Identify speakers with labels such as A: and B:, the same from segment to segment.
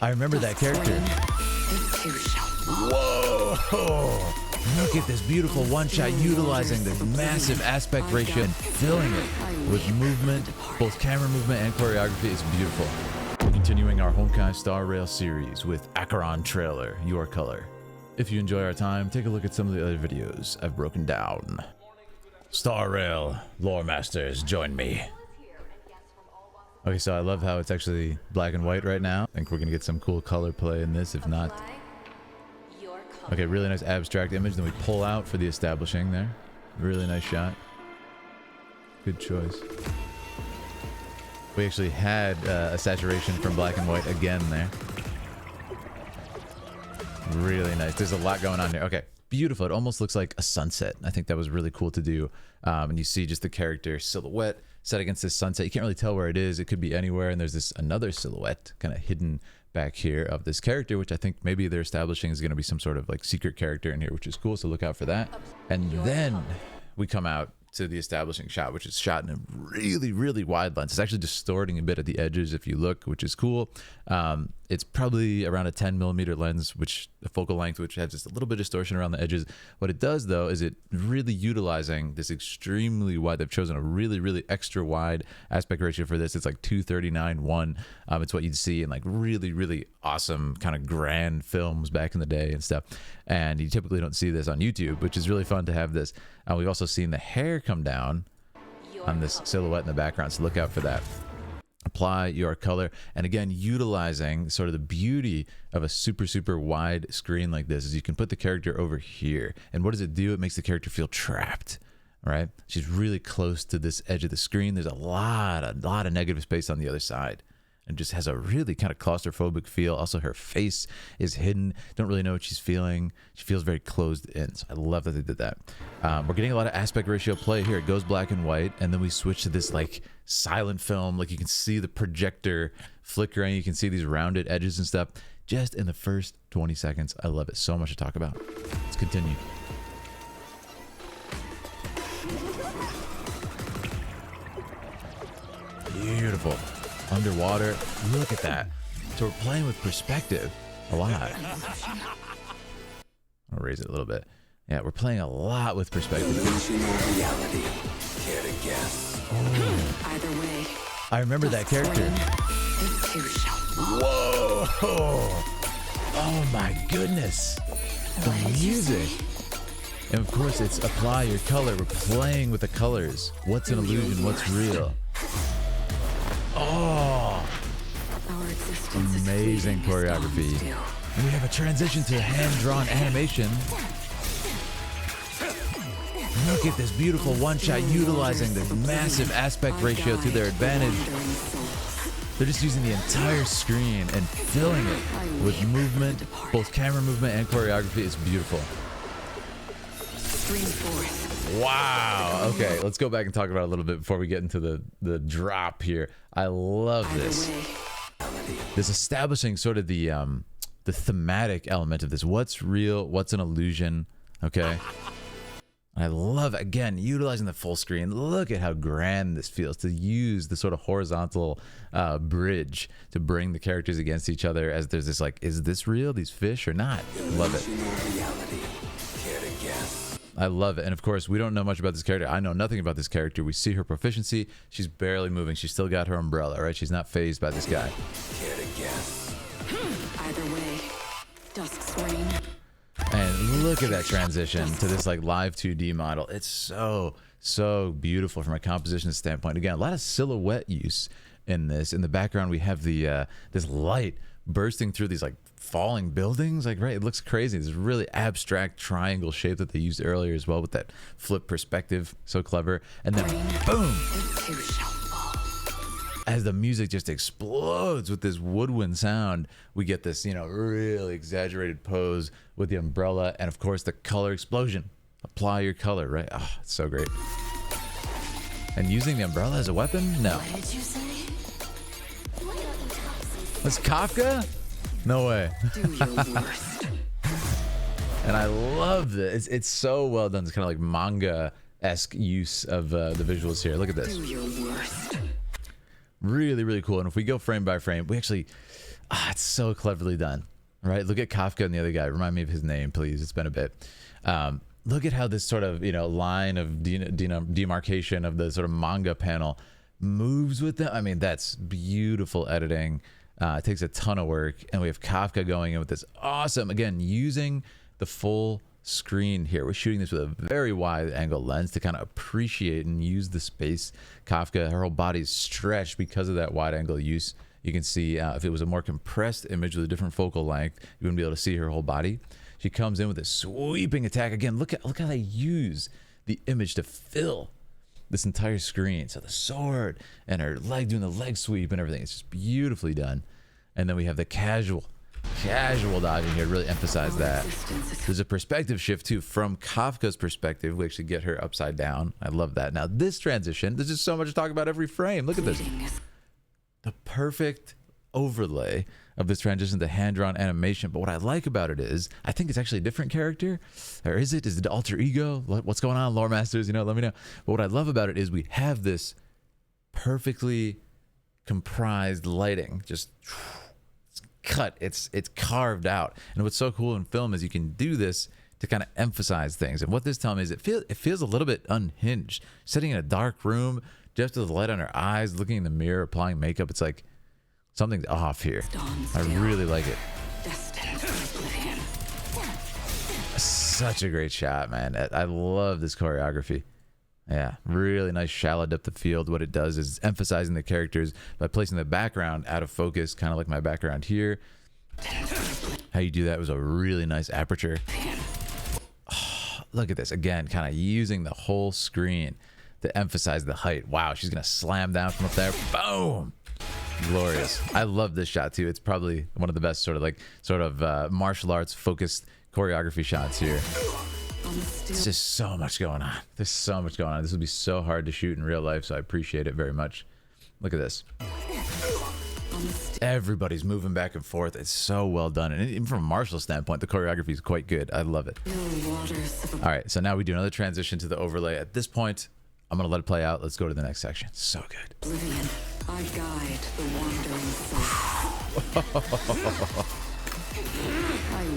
A: I remember that character. Whoa! Look at this beautiful one-shot utilizing the massive aspect ratio and filling it with movement, both camera movement and choreography. It's beautiful. We're continuing our Honkai Star Rail series with Acheron trailer, Your Color. If you enjoy our time, take a look at some of the other videos I've broken down. Star Rail, lore masters, join me. Okay, so I love how it's actually black and white right now. I think we're gonna get some cool color play in this, if not. Okay, really nice abstract image. Then we pull out for the establishing there. Really nice shot. Good choice. We actually had a saturation from black and white again there. Really nice. There's a lot going on here. Okay, beautiful. It almost looks like a sunset. I think that was really cool to do. And you see just the character silhouette set against this sunset. You can't really tell where it is. It could be anywhere. And there's this another silhouette kind of hidden back here of this character, which I think maybe they're establishing is going to be some sort of like secret character in here, which is cool. So look out for that. And then we come out to the establishing shot, which is shot in a really wide lens. It's actually distorting a bit at the edges if you look, which is cool. It's probably around a 10mm lens, which the focal length, which has just a little bit of distortion around the edges. What it does though is it really utilizing this extremely wide. They've chosen a really extra wide aspect ratio for this. It's like 239:1. It's what you'd see in like really awesome kind of grand films back in the day and stuff. And you typically don't see this on YouTube, which is really fun to have this. We've also seen the hair come down on this silhouette in the background, so look out for that. Apply your color, and again utilizing sort of the beauty of a super wide screen like this is you can put the character over here, and what does it do? It makes the character feel trapped, right? She's really close to this edge of the screen. There's a lot of negative space on the other side, and just has a really kind of claustrophobic feel. Also, her face is hidden. Don't really know what she's feeling. She feels very closed in. So I love that they did that. We're getting a lot of aspect ratio play here. It goes black and white, and then we switch to this like silent film. Like you can see the projector flickering. You can see these rounded edges and stuff just in the first 20 seconds. I love it. So much to talk about. Let's continue. Beautiful. Underwater, look at that. So we're playing with perspective a lot. I'll raise it a little bit. Yeah, we're playing a lot with perspective.
B: Reality. Care to guess?
C: Either way.
A: I remember that character. Whoa! Oh my goodness! The music. And of course, it's apply your color. We're playing with the colors. What's an illusion? What's real? Oh! Amazing choreography. And we have a transition to hand-drawn animation. Look at this beautiful one-shot utilizing the massive aspect ratio to their advantage. They're just using the entire screen and filling it with movement, both camera movement and choreography. It's beautiful. Wow. Okay, let's go back and talk about it a little bit before we get into the drop here. I love this. This establishing sort of the thematic element of this. What's real? What's an illusion? Okay. I love, again, utilizing the full screen. Look at how grand this feels to use the sort of horizontal bridge to bring the characters against each other as there's this like, is this real? These fish or not? Love it. I love it. And of course, we don't know much about this character. I know nothing about this character. We see her proficiency. She's barely moving. She's still got her umbrella, right? She's not phased by this guy.
C: Either way. Dusk's reign.
A: And look at that transition to this like live 2D model. It's so beautiful from a composition standpoint. Again, a lot of silhouette use in this. In the background, we have the this light bursting through these like falling buildings, like, right, it looks crazy. This really abstract triangle shape that they used earlier as well with that flip perspective. So clever. And then boom, as the music just explodes with this woodwind sound, we get this, you know, really exaggerated pose with the umbrella and of course the color explosion. Apply your color, right? Oh, it's so great. And using the umbrella as a weapon? No.
C: What did you say?
A: That's Kafka? No way.
C: Do your worst.
A: And I love this. It's so well done. It's kind of like manga-esque use of the visuals here. Look at this.
C: Do your worst.
A: Really cool. And if we go frame by frame, we actually, It's so cleverly done, right? Look at Kafka and the other guy. Remind me of his name, please. It's been a bit. Look at how this sort of, line of demarcation of the sort of manga panel moves with them. I mean, that's beautiful editing. It takes a ton of work. And we have Kafka going in with this awesome, again, using the full screen here. We're shooting this with a very wide angle lens to kind of appreciate and use the space. Kafka, her whole body is stretched because of that wide angle use. You can see if it was a more compressed image with a different focal length, you wouldn't be able to see her whole body. She comes in with a sweeping attack. Again, look how they use the image to fill this entire screen. So the sword and her leg doing the leg sweep and everything. It's just beautifully done. And then we have the casual dodging here to really emphasize that. There's a perspective shift too from Kafka's perspective. We actually get her upside down. I love that. Now this transition, there's just so much to talk about every frame. Look at this. The perfect overlay of this transition to hand-drawn animation. But what I like about it is, I think it's actually a different character. Or is it? Is it alter ego? What's going on, lore masters? Let me know. But what I love about it is we have this perfectly comprised lighting. Just it's cut. It's carved out. And what's so cool in film is you can do this to kind of emphasize things. And what this tells me is it feels a little bit unhinged. Sitting in a dark room, just with the light on her eyes, looking in the mirror, applying makeup. It's like something's off here. I really like it. Such a great shot, man. I love this choreography. Yeah, really nice shallow depth of field. What it does is emphasizing the characters by placing the background out of focus, kind of like my background here. How you do that was a really nice aperture. Oh, look at this. Again, kind of using the whole screen to emphasize the height. Wow, she's gonna slam down from up there. Boom! Glorious. I love this shot too. It's probably one of the best sort of martial arts focused choreography shots here. There's just so much going on. There's so much going on. This would be so hard to shoot in real life, so I appreciate it very much. Look at this. Everybody's moving back and forth. It's so well done. And even from a martial standpoint, the choreography is quite good. I love it. All right, so now we do another transition to the overlay. At this point, I'm going to let it play out. Let's go to the next section. So good.
C: Oblivion, I guide the wandering soul.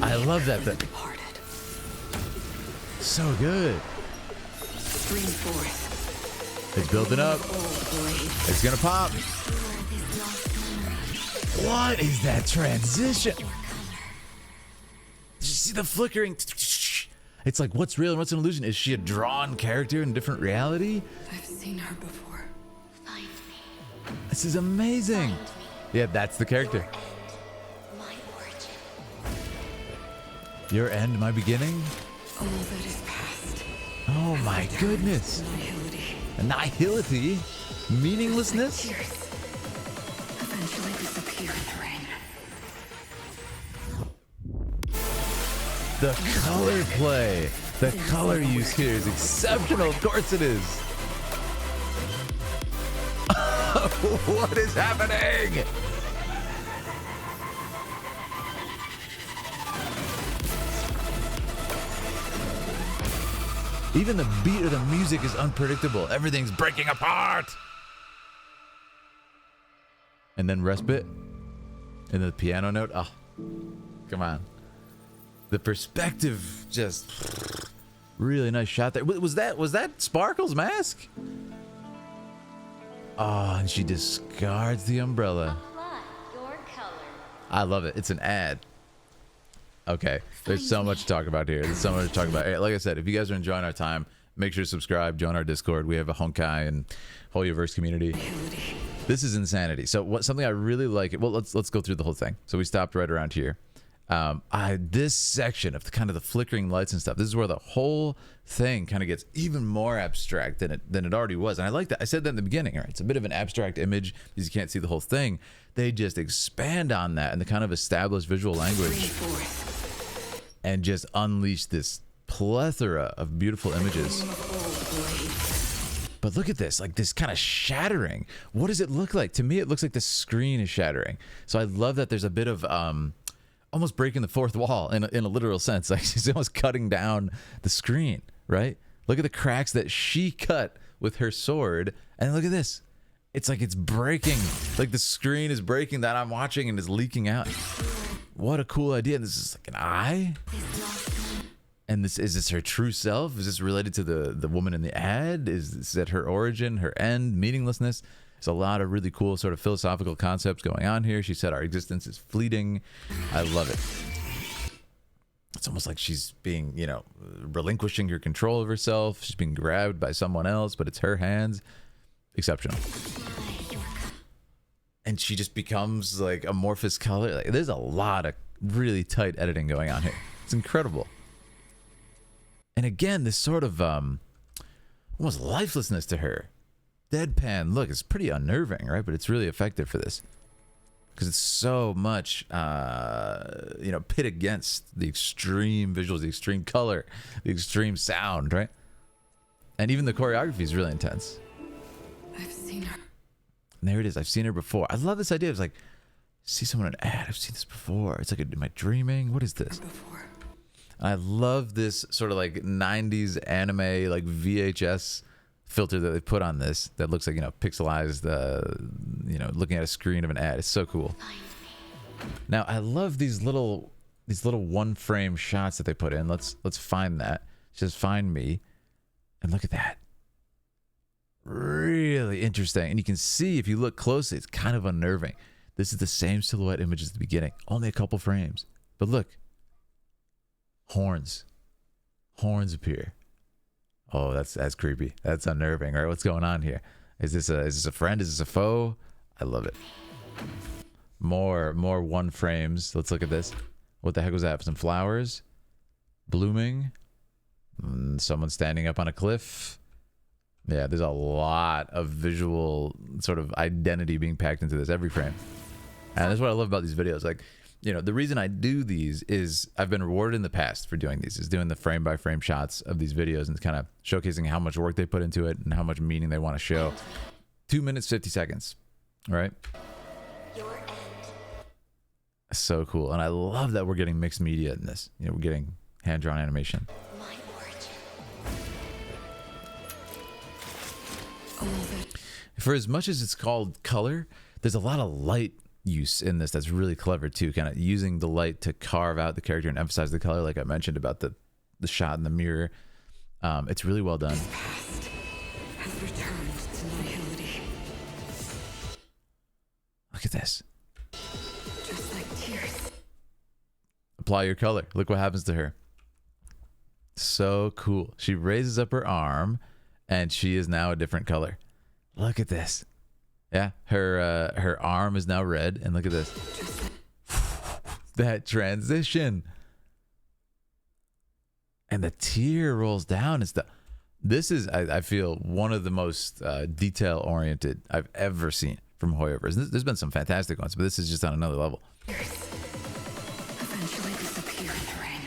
A: I love that thing.
C: Departed.
A: So good.
C: Stream forth.
A: It's building up. It's going to pop. What is that transition? Did you see the flickering? It's like, what's real and what's an illusion? Is she a drawn character in a different reality?
C: I've seen her before.
D: Find me.
A: This is amazing.
D: Find me.
A: Yeah, that's the character.
D: Your end, my origin.
A: Your end, my beginning?
C: All that is past.
A: Oh my goodness.
C: Nihility.
A: Nihility? Meaninglessness?
C: Tears. Eventually disappear in the rain.
A: The color play. The color use here is exceptional. Of course it is. What is happening? Even the beat of the music is unpredictable. Everything's breaking apart. And then respite. And the piano note. Oh, come on. The perspective, just really nice shot there. Was that Sparkle's mask? Oh, and she discards the umbrella.
D: Apply your color.
A: I love it. It's an ad. Okay, there's so much to talk about here. There's so much to talk about. Hey, like I said, if you guys are enjoying our time, make sure to subscribe, join our Discord. We have a Honkai and Hoyoverse community. This is insanity. So something I really like. Well, let's go through the whole thing. So we stopped right around here. This section of the flickering lights and stuff, this is where the whole thing kind of gets even more abstract than it already was. And I like that. I said that in the beginning, right? It's a bit of an abstract image because you can't see the whole thing. They just expand on that and the kind of established visual language and just unleash this plethora of beautiful images. But look at this, like this kind of shattering. What does it look like? To me, it looks like the screen is shattering. So I love that there's a bit of almost breaking the fourth wall in a literal sense. Like she's almost cutting down the screen, right? Look at the cracks that she cut with her sword. And look at this. It's like it's breaking. Like the screen is breaking that I'm watching and is leaking out. What a cool idea. And this is like an eye? And this is this her true self? Is this related to the woman in the ad? Is that her origin, her end, meaninglessness? There's a lot of really cool sort of philosophical concepts going on here. She said our existence is fleeting. I love it. It's almost like she's being, you know, relinquishing her control of herself. She's being grabbed by someone else, but it's her hands. Exceptional. And she just becomes like amorphous color. Like, there's a lot of really tight editing going on here. It's incredible. And again, this sort of almost lifelessness to her. Deadpan look, it's pretty unnerving, right? But it's really effective for this. Because it's so much, you know, pit against the extreme visuals, the extreme color, the extreme sound, right? And even the choreography is really intense.
C: I've seen her.
A: And there it is. I've seen her before. I love this idea. It's like, see someone in an ad. I've seen this before. It's like, am I dreaming? What is this?
C: Before.
A: I love this sort of like 90s anime, like VHS filter that they put on this that looks like, you know, pixelized, you know, looking at a screen of an ad. It's so cool. Now I love these little one frame shots that they put in. Let's find that. It says find me, and look at that. Really interesting. And you can see if you look closely, it's kind of unnerving. This is the same silhouette image as the beginning, only a couple frames. But look, horns appear. Oh, that's creepy. That's unnerving, right? What's going on here? Is this a friend? Is this a foe? I love it. More one frames. Let's look at this. What the heck was that? Some flowers blooming. Someone standing up on a cliff. Yeah, there's a lot of visual sort of identity being packed into this every frame. And that's what I love about these videos. Like, you know, the reason I do these is I've been rewarded in the past for doing these, is doing the frame by frame shots of these videos and kind of showcasing how much work they put into it and how much meaning they want to show. 2 minutes, 50 seconds, right?
D: Your end.
A: So cool. And I love that we're getting mixed media in this. You know, we're getting hand-drawn animation.
D: My origin.
A: For as much as it's called color, there's a lot of light use in this that's really clever too, kind of using the light to carve out the character and emphasize the color, like I mentioned about the shot in the mirror. It's really well done.
C: Past has returned to nihility.
A: Look at this.
C: Just like tears.
A: Apply your color. Look what happens to her. So cool. She raises up her arm and she is now a different color. Look at this. Yeah, her arm is now red, and look at this. That transition. And the tear rolls down. This is, I feel, one of the most detail-oriented I've ever seen from Hoyoverse. There's been some fantastic ones, but this is just on another level.
C: Eventually disappear in the rain.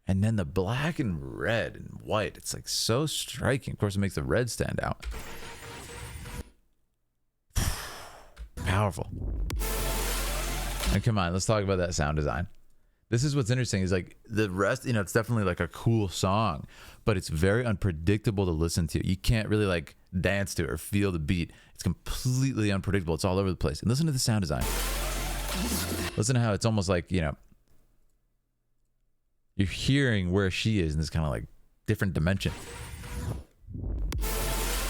A: And then the black and red and white, it's like so striking. Of course, it makes the red stand out. Powerful. And come on, let's talk about that sound design. This is what's interesting, is like the rest, you know, it's definitely like a cool song, but it's very unpredictable to listen to. You can't really like dance to it or feel the beat. It's completely unpredictable. It's all over the place. And listen to the sound design. Listen to how it's almost like, you know, you're hearing where she is in this kind of like different dimension.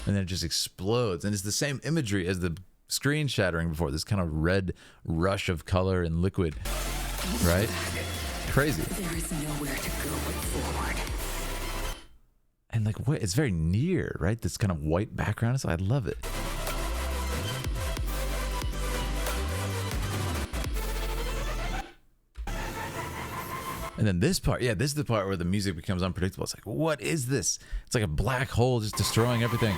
A: And then it just explodes. And it's the same imagery as the screen shattering before, this kind of red rush of color and liquid, right? Crazy.
C: There is nowhere to go but forward.
A: And like, what? It's very near, right? This kind of white background. So I love it. And then this part, yeah, this is the part where the music becomes unpredictable. It's like, what is this? It's like a black hole just destroying everything.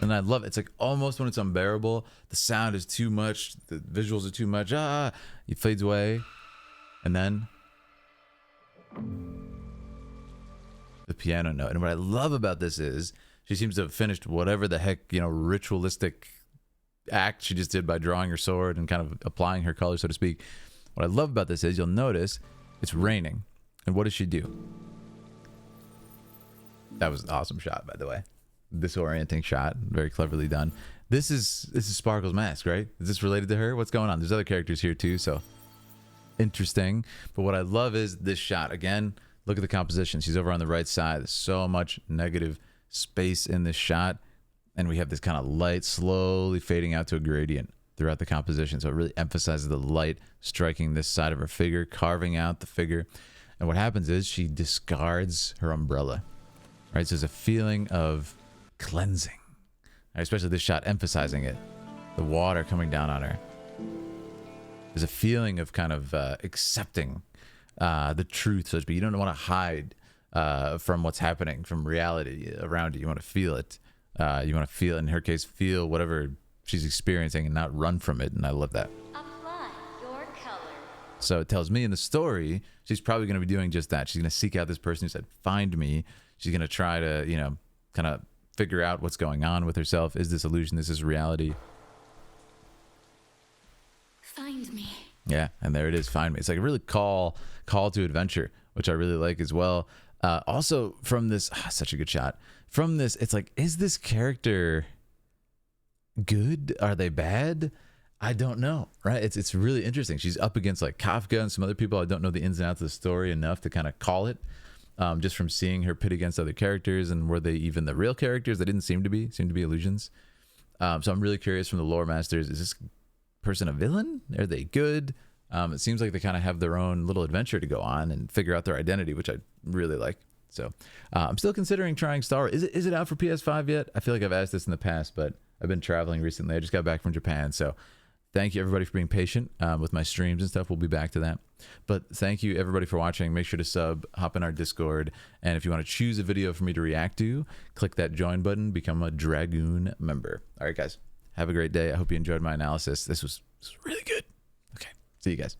A: And I love it. It's like almost when it's unbearable, the sound is too much, the visuals are too much. It fades away. And then the piano note. And what I love about this is she seems to have finished whatever the heck, you know, ritualistic act she just did by drawing her sword and kind of applying her color, so to speak. What I love about this is you'll notice It's raining. And what does she do? That was an awesome shot, by the way. Disorienting shot. Very cleverly done. This is Sparkle's mask, right? Is this related to her? What's going on? There's other characters here too, so interesting. But what I love is this shot. Again, look at the composition. She's over on the right side. There's so much negative space in this shot. And we have this kind of light slowly fading out to a gradient throughout the composition. So it really emphasizes the light striking this side of her figure, carving out the figure. And what happens is she discards her umbrella, right? So there's a feeling of cleansing, right? Especially this shot emphasizing it. The water coming down on her. There's a feeling of kind of accepting the truth, so to speak. You don't want to hide from what's happening, from reality around you. You want to feel it. You want to feel, in her case, feel whatever she's experiencing and not run from it. And I love that.
D: Apply your color.
A: So it tells me in the story, she's probably going to be doing just that. She's going to seek out this person who said, find me. She's going to try to, you know, kind of figure out what's going on with herself. Is this illusion? Is this reality?
C: Find me.
A: Yeah, and there it is. Find me. It's like a really call to adventure, which I really like as well. Also, from this, such a good shot. From this, it's like, is this character good? Are they bad? I don't know, right? It's really interesting. She's up against like Kafka and some other people. I don't know the ins and outs of the story enough to kind of call it. Just from seeing her pit against other characters, and were they even the real characters? They didn't seem to be illusions. So I'm really curious from the lore masters, is this person a villain? Are they good? It seems like they kind of have their own little adventure to go on and figure out their identity, which I really like. So I'm still considering trying Star Wars. Is it out for PS5 yet? I feel like I've asked this in the past, but I've been traveling recently. I just got back from Japan, so thank you everybody for being patient with my streams and stuff. We'll be back to that. But thank you everybody for watching. Make sure to sub, hop in our Discord, and if you want to choose a video for me to react to, click that join button, become a Dragoon member. All right, guys, have a great day. I hope you enjoyed my analysis. This was really good. Okay, see you guys.